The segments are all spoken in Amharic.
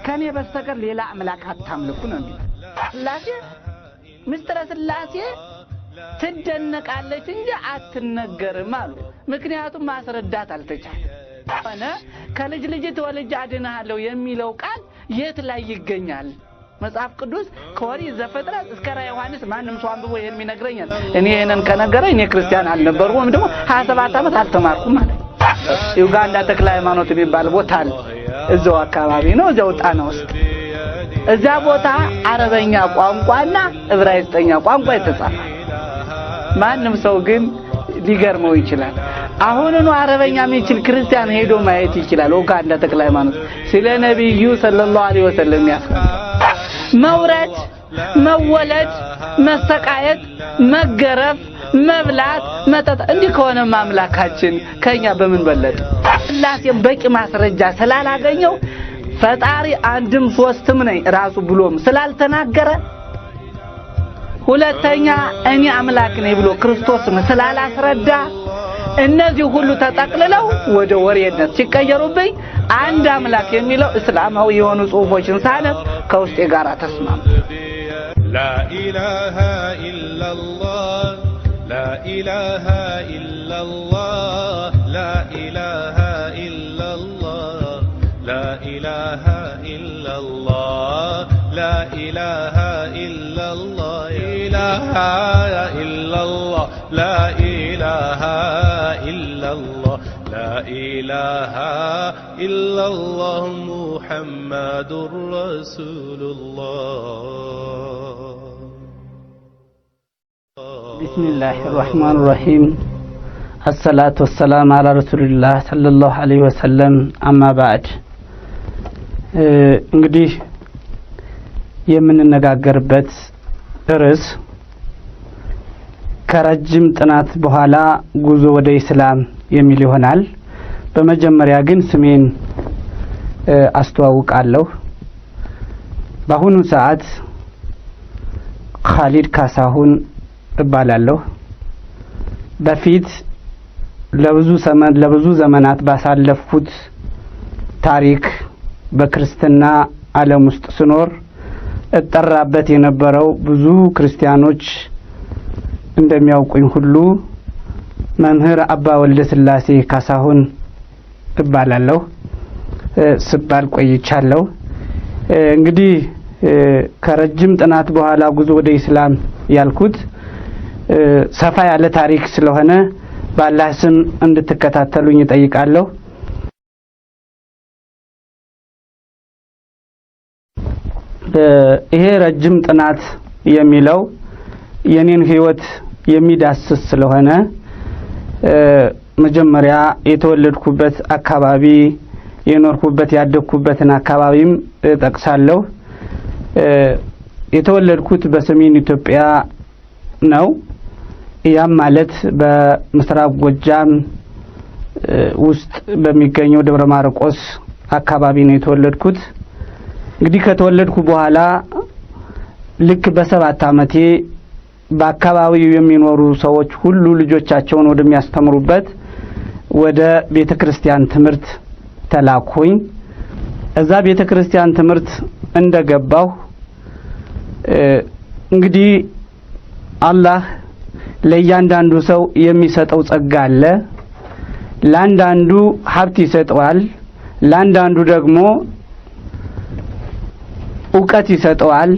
ከኔ በስተቀር ሌላ አምላክ አታምልኩ ነው የሚለው። ስላሴ ምስጢረ ስላሴ ትደነቃለች እንጂ አትነገርም አሉ። ምክንያቱም ማስረዳት አልተቻለም። አነ ከልጅ ልጅ ተወልጄ አድንሃለሁ የሚለው ቃል የት ላይ ይገኛል? መጽሐፍ ቅዱስ ከኦሪት ዘፍጥረት እስከ ራዕየ ዮሐንስ ማንም ሰው አንብቦ ይሄን ይነግረኛል። እኔ ይሄንን ከነገረኝ እኔ ክርስቲያን አልነበርኩም ወይም ደግሞ 27 ዓመት አልተማርኩም ማለት። ዩጋንዳ ተክለ ሃይማኖት የሚባል ቦታ አለ። እዛው አካባቢ ነው፣ እዛው ጣና ውስጥ። እዛ ቦታ አረበኛ ቋንቋና ዕብራይስጥኛ ቋንቋ የተጻፈ ማንም ሰው ግን ሊገርመው ይችላል። አሁንኑ አረበኛ የሚችል ክርስቲያን ሄዶ ማየት ይችላል። ዩጋንዳ ተክለ ሃይማኖት ስለ ነብዩ ሰለላሁ ዐለይሂ ወሰለም ያስቀምጣል። መውረድ፣ መወለድ፣ መሰቃየት፣ መገረፍ፣ መብላት፣ መጠጥ እንዲህ ከሆነ አምላካችን ከኛ በምን በለጠ? ስላሴም በቂ ማስረጃ ስላላገኘው ፈጣሪ አንድም ሶስትም ነኝ ራሱ ብሎም ስላልተናገረ፣ ሁለተኛ እኔ አምላክ ነኝ ብሎ ክርስቶስን ስላላስረዳ እነዚህ ሁሉ ተጠቅልለው ወደ ወሬነት ሲቀየሩብኝ አንድ አምላክ የሚለው እስላማዊ የሆኑ ጽሁፎችን ሳነብ ከውስጤ ጋር ተስማማ። لا إله إلا الله لا إله إلا الله لا إله إلا الله لا إله إلا الله لا إله إلا الله إله إلا الله لا إله إلا الله لا إله إلا الله محمد رسول الله. بسم الله الرحمن الرحيم. الصلاة والسلام على رسول الله صلى الله عليه وسلم. أما بعد እንግዲህ የምንነጋገርበት ርዕስ ከረጅም ጥናት በኋላ ጉዞ ወደ እስላም የሚል ይሆናል። በመጀመሪያ ግን ስሜን አስተዋውቃለሁ። በአሁኑ ሰዓት ኻሊድ ካሳሁን እባላለሁ። በፊት ለብዙ ዘመናት ባሳለፍኩት ታሪክ በክርስትና ዓለም ውስጥ ስኖር እጠራበት የነበረው ብዙ ክርስቲያኖች እንደሚያውቁኝ ሁሉ መምህር አባ ወልደ ስላሴ ካሳሁን እባላለሁ ስባል ቆይቻለሁ። እንግዲህ ከረጅም ጥናት በኋላ ጉዞ ወደ እስላም ያልኩት ሰፋ ያለ ታሪክ ስለሆነ በአላህ ስም እንድትከታተሉኝ እጠይቃለሁ። ይሄ ረጅም ጥናት የሚለው የኔን ህይወት የሚዳስስ ስለሆነ መጀመሪያ የተወለድኩበት አካባቢ የኖርኩበት ያደግኩበትን አካባቢም ጠቅሳለሁ። የተወለድኩት በሰሜን ኢትዮጵያ ነው። ያም ማለት በምስራቅ ጎጃም ውስጥ በሚገኘው ደብረ ማርቆስ አካባቢ ነው የተወለድኩት። እንግዲህ ከተወለድኩ በኋላ ልክ በ7 ዓመቴ በአካባቢው የሚኖሩ ሰዎች ሁሉ ልጆቻቸውን ወደሚያስተምሩበት ወደ ቤተክርስቲያን ትምህርት ተላኩኝ። እዛ ቤተክርስቲያን ትምህርት እንደገባሁ እንግዲህ አላህ ለእያንዳንዱ ሰው የሚሰጠው ጸጋ አለ። ለአንዳንዱ ሀብት ይሰጠዋል፣ ለአንዳንዱ ደግሞ ዕውቀት ይሰጠዋል፣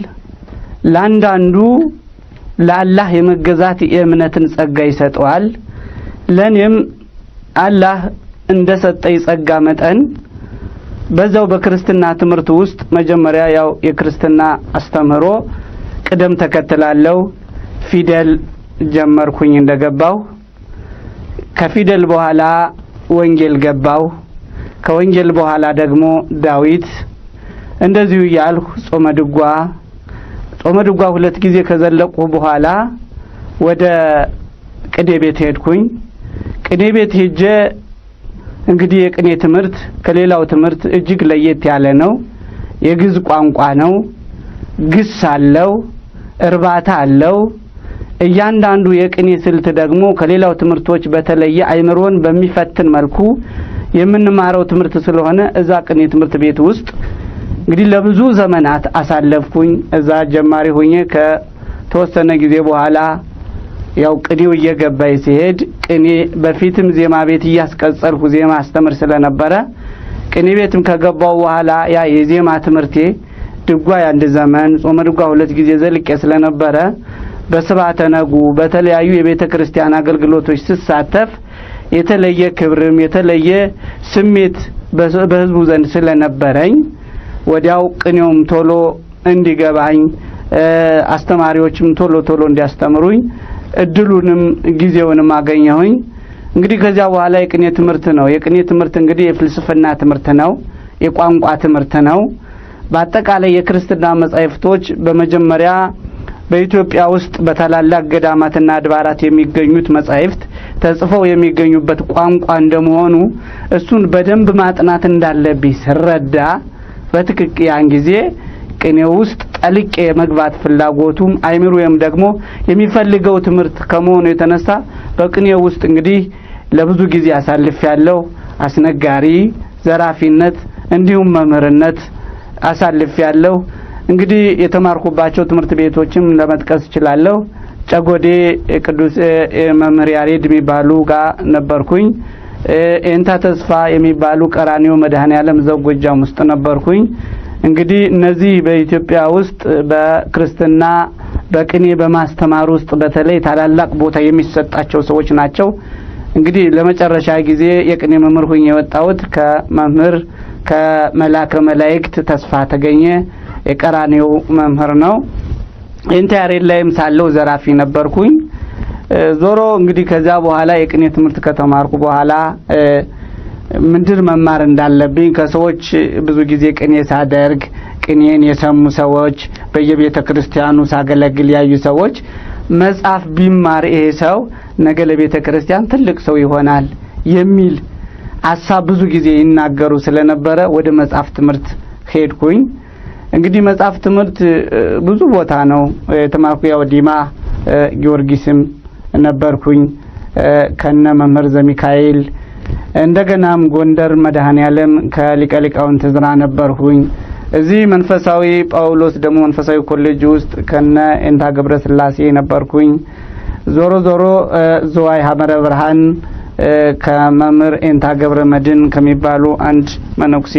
ለአንዳንዱ ለአላህ የመገዛት የእምነትን ጸጋ ይሰጠዋል። ለኔም አላህ እንደሰጠኝ ጸጋ መጠን በዛው በክርስትና ትምህርት ውስጥ መጀመሪያ ያው የክርስትና አስተምህሮ ቅደም ተከተላለው ፊደል ጀመርኩኝ እንደገባው። ከፊደል በኋላ ወንጌል ገባው። ከወንጌል በኋላ ደግሞ ዳዊት እንደዚሁ ያልኩ ጾመ ድጓ 2 ጊዜ ከዘለቁ በኋላ ወደ ቅኔ ቤት ሄድኩኝ። ቅኔ ቤት ሄጄ እንግዲህ የቅኔ ትምህርት ከሌላው ትምህርት እጅግ ለየት ያለ ነው። የግዕዝ ቋንቋ ነው። ግስ አለው፣ እርባታ አለው። እያንዳንዱ የቅኔ ስልት ደግሞ ከሌላው ትምህርቶች በተለየ አይምሮን በሚፈትን መልኩ የምንማረው ትምህርት ስለሆነ እዛ ቅኔ ትምህርት ቤት ውስጥ እንግዲህ ለብዙ ዘመናት አሳለፍኩኝ እዛ ጀማሪ ሆኜ ከተወሰነ ጊዜ በኋላ ያው ቅኔው እየገባይ ሲሄድ ቅኔ በፊትም ዜማ ቤት እያስቀጸልኩ ዜማ አስተምር ስለነበረ ቅኔ ቤትም ከገባው በኋላ ያ የዜማ ትምህርቴ ድጓ አንድ ዘመን ጾመ ድጓ 2 ጊዜ ዘልቄ ስለነበረ በስብዓተ ነጉ በተለያዩ የቤተ ክርስቲያን አገልግሎቶች ሲሳተፍ የተለየ ክብርም የተለየ ስሜት በህዝቡ ዘንድ ስለነበረኝ ወዲያው ቅኔውም ቶሎ እንዲገባኝ አስተማሪዎችም ቶሎ እንዲያስተምሩኝ እድሉንም ጊዜውንም አገኘሁኝ። እንግዲህ ከዚያ በኋላ የቅኔ ትምህርት ነው። የቅኔ ትምህርት እንግዲህ የፍልስፍና ትምህርት ነው፣ የቋንቋ ትምህርት ነው። በአጠቃላይ የክርስትና መጻሕፍቶች በመጀመሪያ በኢትዮጵያ ውስጥ በታላላቅ ገዳማትና አድባራት የሚገኙት መጻሕፍት ተጽፈው የሚገኙበት ቋንቋ እንደመሆኑ እሱን በደንብ ማጥናት እንዳለብኝ ስረዳ በትክክል ያን ጊዜ ቅኔው ውስጥ ጠልቄ የመግባት ፍላጎቱም አይምሮዬም ደግሞ የሚፈልገው ትምህርት ከመሆኑ የተነሳ በቅኔው ውስጥ እንግዲህ ለብዙ ጊዜ አሳልፌያለሁ። አስነጋሪ፣ ዘራፊነት እንዲሁም መምህርነት አሳልፌያለሁ። እንግዲህ የተማርኩባቸው ትምህርት ቤቶችም ለመጥቀስ እችላለሁ። ጨጎዴ ቅዱስ መምህር ያሬድ የሚባሉ ጋር ነበርኩኝ። ኤንታ ተስፋ የሚባሉ ቀራኒዮ መድኃኔዓለም ዘጎጃም ውስጥ ነበርኩኝ። እንግዲህ እነዚህ በኢትዮጵያ ውስጥ በክርስትና በቅኔ በማስተማር ውስጥ በተለይ ታላላቅ ቦታ የሚሰጣቸው ሰዎች ናቸው። እንግዲህ ለመጨረሻ ጊዜ የቅኔ መምህር ሆኜ የወጣሁት ከመምህር ከመላከ መላእክት ተስፋ ተገኘ የቀራኒዮ መምህር ነው። ኤንታ ያሬድ ላይም ሳለው ዘራፊ ነበርኩኝ። ዞሮ እንግዲህ ከዛ በኋላ የቅኔ ትምህርት ከተማርኩ በኋላ ምንድን መማር እንዳለብኝ ከሰዎች ብዙ ጊዜ ቅኔ ሳደርግ ቅኔን የሰሙ ሰዎች በየቤተ ክርስቲያኑ ሳገለግል ያዩ ሰዎች መጽሐፍ ቢማር ይሄ ሰው ነገ ለቤተ ክርስቲያን ትልቅ ሰው ይሆናል የሚል ሐሳብ ብዙ ጊዜ ይናገሩ ስለነበረ ወደ መጽሐፍ ትምህርት ሄድኩኝ። እንግዲህ መጽሐፍ ትምህርት ብዙ ቦታ ነው የተማርኩ። ያው ዲማ ጊዮርጊስም ነበርኩኝ ከነ መምህር ዘሚካኤል። እንደገናም ጎንደር መድኃኔዓለም ከሊቀ ሊቃውንት ዝራ ነበርኩኝ። እዚህ መንፈሳዊ ጳውሎስ ደግሞ መንፈሳዊ ኮሌጅ ውስጥ ከነ ኤንታ ገብረ ስላሴ ነበርኩኝ። ዞሮ ዝዋይ ሐመረ ብርሃን ከመምህር ኤንታ ገብረ መድን ከሚባሉ አንድ መነኩሴ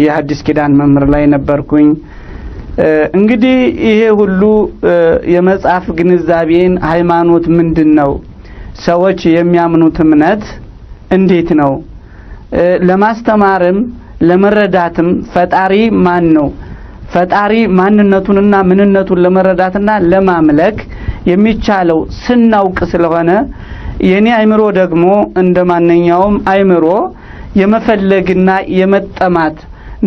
የሐዲስ ኪዳን መምህር ላይ ነበርኩኝ። እንግዲህ ይሄ ሁሉ የመጽሐፍ ግንዛቤን ሃይማኖት ምንድነው፣ ሰዎች የሚያምኑት እምነት እንዴት ነው፣ ለማስተማርም ለመረዳትም ፈጣሪ ማን ነው፣ ፈጣሪ ማንነቱንና ምንነቱን ለመረዳትና ለማምለክ የሚቻለው ስናውቅ ስለሆነ የኔ አይምሮ ደግሞ እንደማንኛውም አይምሮ የመፈለግና የመጠማት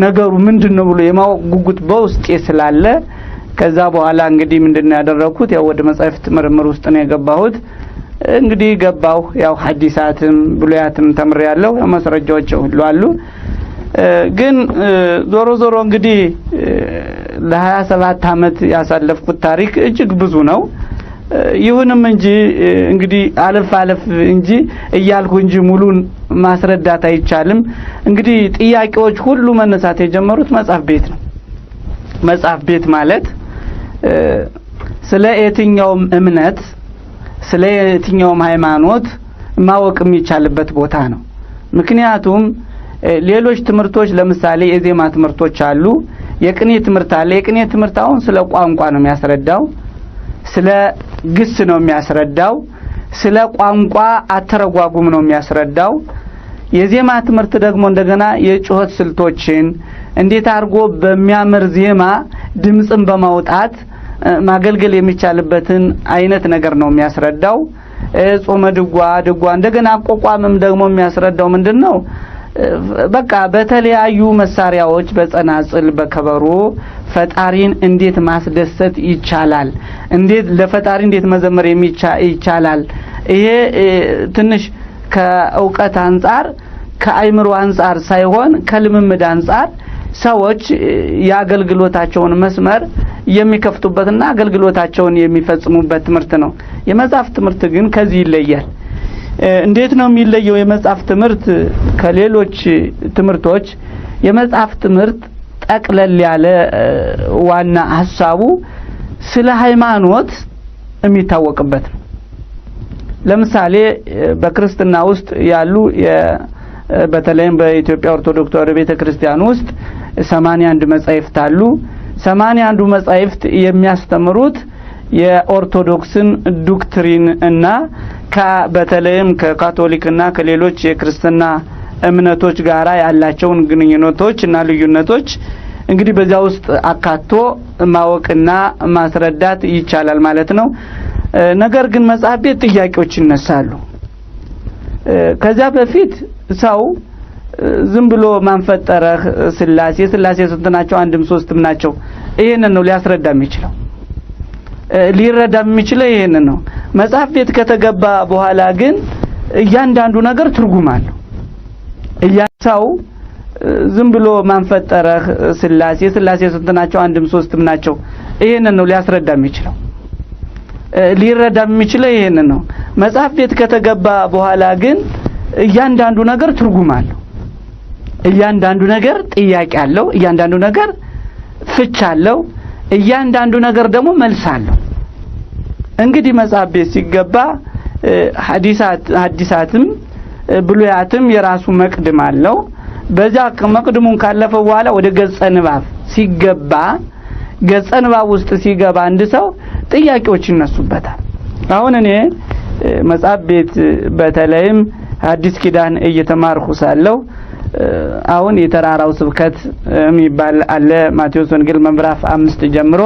ነገሩ ምንድነው ብሎ የማወቅ ጉጉት በውስጤ ስላለ ከዛ በኋላ እንግዲህ ምንድነው ያደረኩት ያው ወደ መጻሕፍት ምርምር ውስጥ ነው የገባሁት። እንግዲህ ገባሁ ያው ሐዲሳትም ብሉያትም ተምሬያለሁ። ማስረጃዎች ሁሉ አሉ። ግን ዞሮ እንግዲህ ለ27 አመት ያሳለፍኩት ታሪክ እጅግ ብዙ ነው። ይሁንም እንጂ እንግዲህ አለፍ እንጂ እያልኩ እንጂ ሙሉን ማስረዳት አይቻልም። እንግዲህ ጥያቄዎች ሁሉ መነሳት የጀመሩት መጽሐፍ ቤት ነው። መጽሐፍ ቤት ማለት ስለ የትኛውም እምነት ስለ የትኛውም ሃይማኖት ማወቅ የሚቻልበት ቦታ ነው። ምክንያቱም ሌሎች ትምህርቶች ለምሳሌ የዜማ ትምህርቶች አሉ፣ የቅኔ ትምህርት አለ። የቅኔ ትምህርት አሁን ስለ ቋንቋ ነው የሚያስረዳው፣ ስለ ግስ ነው የሚያስረዳው፣ ስለ ቋንቋ አተረጓጉም ነው የሚያስረዳው። የዜማ ትምህርት ደግሞ እንደገና የጩኸት ስልቶችን እንዴት አድርጎ በሚያምር ዜማ ድምጽን በማውጣት ማገልገል የሚቻልበትን አይነት ነገር ነው የሚያስረዳው። ጾመ ድጓ እንደገና አቋቋምም ደግሞ የሚያስረዳው ምንድነው በቃ በተለያዩ መሳሪያዎች በጸናጽል በከበሮ ፈጣሪን እንዴት ማስደሰት ይቻላል፣ እንዴት ለፈጣሪ እንዴት መዘመር ይቻላል። ይሄ ትንሽ ከእውቀት አንፃር ከአይምሮ አንፃር ሳይሆን ከልምምድ አንፃር ሰዎች ያገልግሎታቸውን መስመር የሚከፍቱበትና አገልግሎታቸውን የሚፈጽሙበት ትምህርት ነው። የመጽሐፍ ትምህርት ግን ከዚህ ይለያል። እንዴት ነው የሚለየው? የመጽሐፍ ትምህርት ከሌሎች ትምህርቶች የመጽሐፍ ትምህርት ጠቅለል ያለ ዋና ሐሳቡ ስለ ሃይማኖት የሚታወቅበት ነው። ለምሳሌ በክርስትና ውስጥ ያሉ በተለይም በኢትዮጵያ ኦርቶዶክስ ተዋሕዶ ቤተክርስቲያን ውስጥ 81 መጻሕፍት አሉ። 81 መጻሕፍት የሚያስተምሩት የኦርቶዶክስን ዶክትሪን እና በተለይም ከካቶሊክና ከሌሎች የክርስትና እምነቶች ጋራ ያላቸውን ግንኙነቶች እና ልዩነቶች እንግዲህ በዛ ውስጥ አካቶ ማወቅና ማስረዳት ይቻላል ማለት ነው። ነገር ግን መጽሐፍ ቤት ጥያቄዎች ይነሳሉ። ከዛ በፊት ሰው ዝም ብሎ ማንፈጠረህ ስላሴ ስንት ናቸው? አንድም ሶስትም ናቸው። ይሄንን ነው ሊያስረዳ የሚችለው። ሊረዳ የሚችለው ይሄንን ነው። መጽሐፍ ቤት ከተገባ በኋላ ግን እያንዳንዱ ነገር ትርጉም አለው። ሰው ዝም ብሎ ማንፈጠረህ ስላሴ ስንት ናቸው? አንድም ሶስትም ናቸው። ይሄንን ነው ሊያስረዳ የሚችለው። ሊረዳ የሚችለው ይሄንን ነው። መጽሐፍ ቤት ከተገባ በኋላ ግን እያንዳንዱ ነገር ትርጉም አለው። እያንዳንዱ ነገር ጥያቄ አለው። እያንዳንዱ ነገር ፍች አለው። እያንዳንዱ ነገር ደግሞ መልስ አለው። እንግዲህ መጽሐፍ ቤት ሲገባ ሐዲሳትም ብሉያትም የራሱ መቅድም አለው። በዛ መቅድሙን ካለፈ በኋላ ወደ ገጸ ንባብ ሲገባ ገጸ ንባብ ውስጥ ሲገባ አንድ ሰው ጥያቄዎች ይነሱበታል። አሁን እኔ መጽሐፍ ቤት በተለይም አዲስ ኪዳን እየተማርኩ ሳለሁ አሁን የተራራው ስብከት የሚባል አለ። ማቴዎስ ወንጌል ምዕራፍ 5 ጀምሮ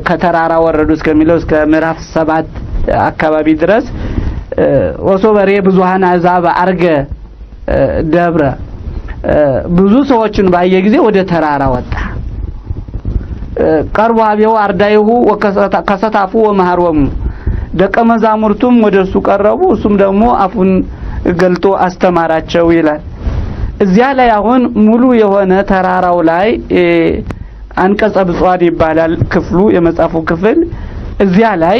ከተራራ ወረዱ እስከሚለው እስከ ምዕራፍ 7 አካባቢ ድረስ ወሶበሬ ብዙሃን አሕዛብ አርገ ደብረ ብዙ ሰዎችን ባየ ጊዜ ወደ ተራራ ወጣ። ቀርቦ አብየው አርዳይሁ ወከሰታፉ ወመሃሮሙ ደቀ መዛሙርቱም ወደሱ ቀረቡ፣ እሱም ደግሞ አፉን ገልጦ አስተማራቸው ይላል። እዚያ ላይ አሁን ሙሉ የሆነ ተራራው ላይ አንቀጸ ብፁዓን ይባላል ክፍሉ የመጽሐፉ ክፍል። እዚያ ላይ